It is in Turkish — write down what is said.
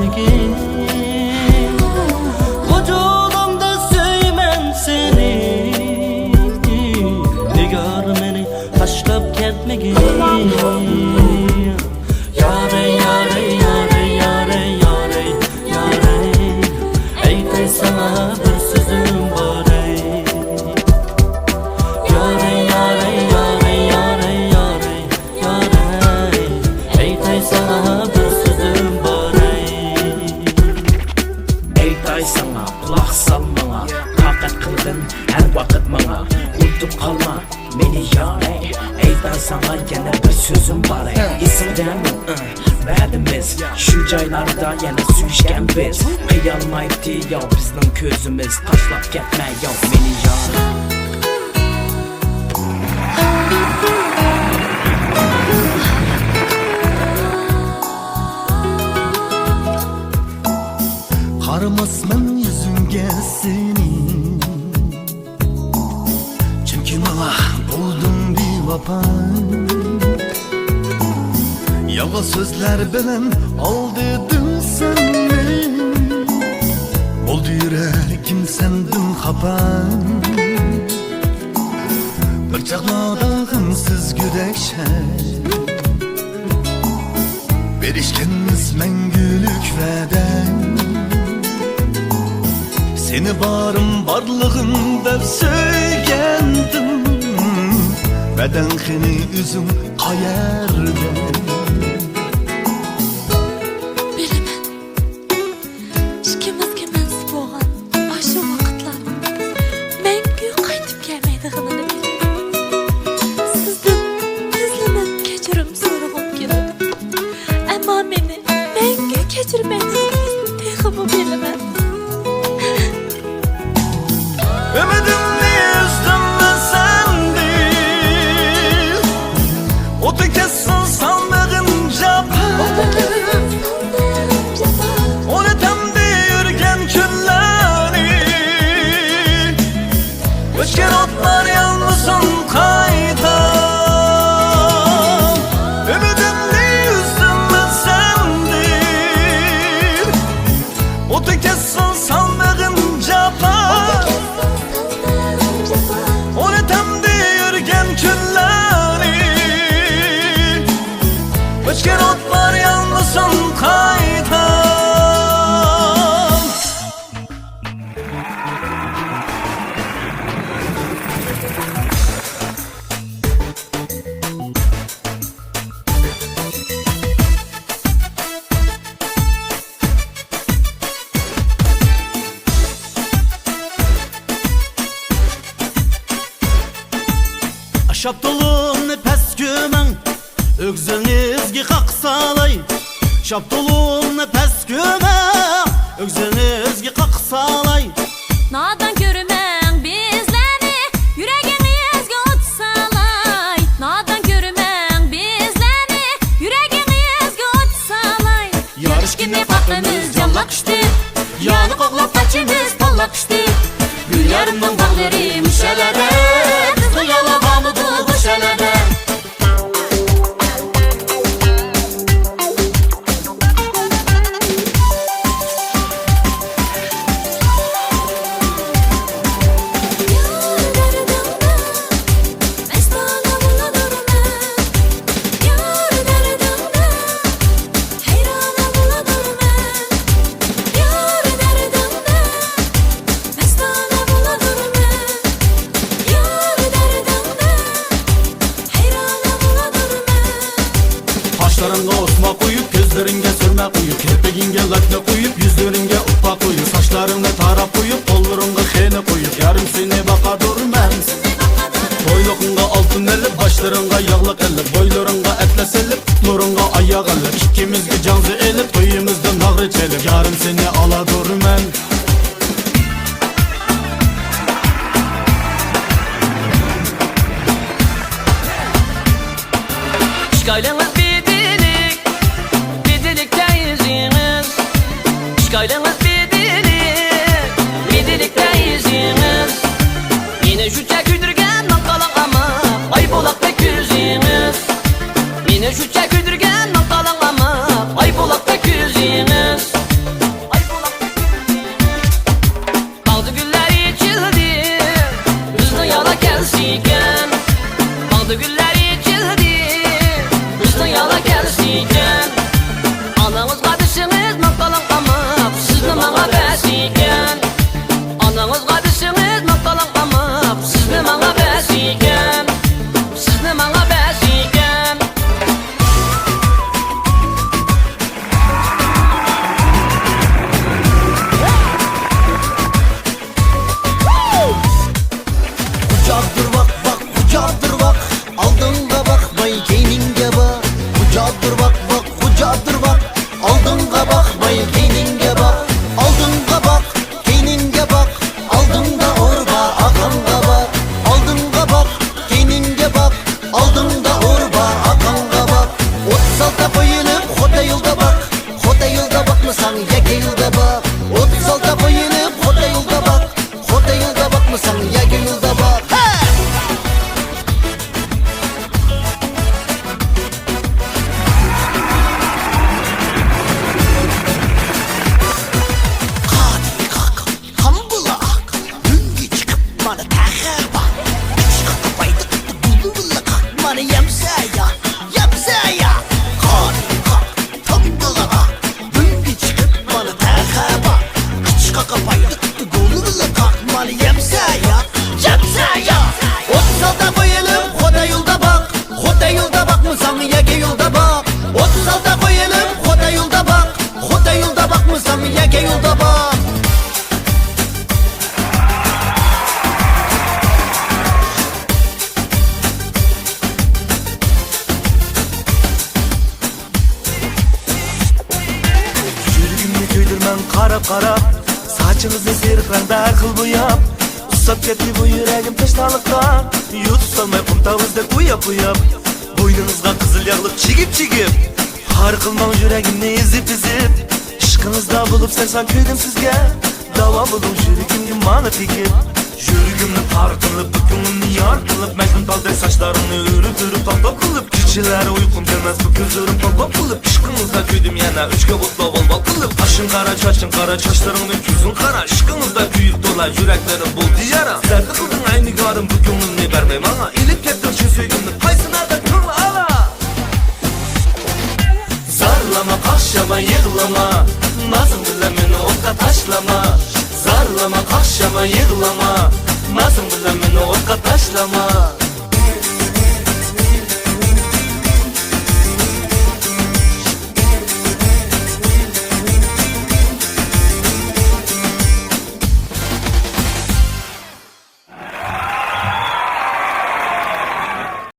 ketmegin. Vücudumda söymen seni, nigar meni taşlap ketmegin. Yare yare yare yare yare yare, aytay sana bir sözüm var ey. Yare yare yare yare yare yare, aytay sana bir sözüm var ey. Aytay sana kulak sal bana, takat kıldın her vakit bana. Unutup kalma beni yare, aytay sana yana bir sözüm var ey. İsimden verdimiz şu caylarda yana sürüşken biz. Kıyalmayıptı ya bizden közümüz, taşlap ketme ya beni yare. Qaramasman yüzünge senin, çünkü mala buldum bir vapan. Yalan sözler bilen aldırdın sen beni, oldu yüreğim sendin kapan. Bir çağladığım siz güdeşer, verişkeniz mengülük veden. Seni barım barlığın dep söygendim, bedenini üzüm qayerden. Bilemen, ikimiz kimens boğan aşı vakitlar mengü qaytıp gelmeydiğini bilemen. Sizden tezlenen keçirim sorğum keledi, ama meni mengü keçirmeydiğiniz teximi bilemen. Ümidimni üzdüm sendi, otu kessin salmağın capa. Onu temdi yürgen külleri, öçken otlar yalnızın kayda. Ümidimni üzdüm sendi, otu kessin salmağın capa. Onu temdi yürgen külleri, öçken otlar yalnızın kayda. Şaptolumni pes gömen, ögzünüzge qaqsalay. Şaptolumni pes gömen, ögzünüzge qaqsalay. Nadan görümen bizleri, yüreğinizge ot salay. Nadan görümen bizleri, yüreğinizge ot salay. Yarışkine fakrimiz canlak işte, yanı qoqlap kaçımız tallak işte. Gül yarımdan bağları müşelere, bizden yalabamıdı kuşelere. Saçlarınga osma koyup, gözleringe sürme koyup, kirpiginge lakne koyup, yüzleringe upa koyup, saçlarını tarap koyup, kollarınga xene koyup, yarım seni baka durmam. Boyluğunga altın elip, başlarınga yağlık elip, boylarınga etles elip, tutlarınga ayak elip, ikimizge canzı elip, toyumuzda nağrı çelip, yarım seni ala durmam. Şikaylığınız bidilik, bidilikten yüzünüz. Şikaylığınız bidilik, bidilikten yüzünüz. Yine şu çeküdürgen noktalan ama ay bulak pek yüzünüz. Yine şu çeküdürgen noktalan ama ay bulak pek yüzünüz. Vay keyningge bak, aldınga bak, keyningge bak, aldında orba, akanga bak. Aldınga bak, keyningge bak, aldında orba, akanga bak. 36'da koyulup, hoda yılda bak, hoda yılda bakmasan yeke yılda bak. 36'da koyulup, hoda yılda bak, hoda yılda bakmasan yeke yılda bak. Hadi kalk, hambula ak, düngi çıkıp bana teher bak. Çıkıp baydı bulu bulu kalk, bana yemse ya, yemse ya. Hadi kalk, hambula ak, düngi çıkıp bana teher bak. Çıkıp baydı bulu bulu kalk, bana yemse ya, yemse ya. 36'da koyalım, hoda yolda bak, hoda yolda bakmasan yeke yolda bak. 36'da koyalım, hoda yolda bak, hoda yolda bakmasan yeke yolda bak. Yürgümni köydürmen qarab qarab, saçınızı serqranda har xil bo'yab. Usab ketdi bu yuragim tashnalikda, yutolmay qumtavizda qo'yab qo'yab. Bo'yningizga qizil yog'liq chigib har qilmang yuragimni ezib ishqingizda bo'lib sakson kuydim sizga, davo bo'ling yuragimga mani tegib. Yuragimni tar qilib, ko'nglimni yor qilib, majnun tolday sochlarimni o'rib to'p qilib, kechalari uyqum kelmas bu ko'zlarim to'p qilib, ishqingizda kuydim yana uchga o'tlab olbal qilib. Qashing qara, sochlaringni ko'zing qara, ishqingizda kuyib to'la yuraklarim bo'ldi yara. Zarda qilding aynigorim bu ko'nglimni bermay menga, ilib ketdim shu sevgimni qaysinada ko'ngli ala. Zarlama, qaqshama, yig'lama, nazm bilan meni o'tga tashlama. Zarlama, qaqshama, yig'lama, nazm bilan meni o'tga tashlama.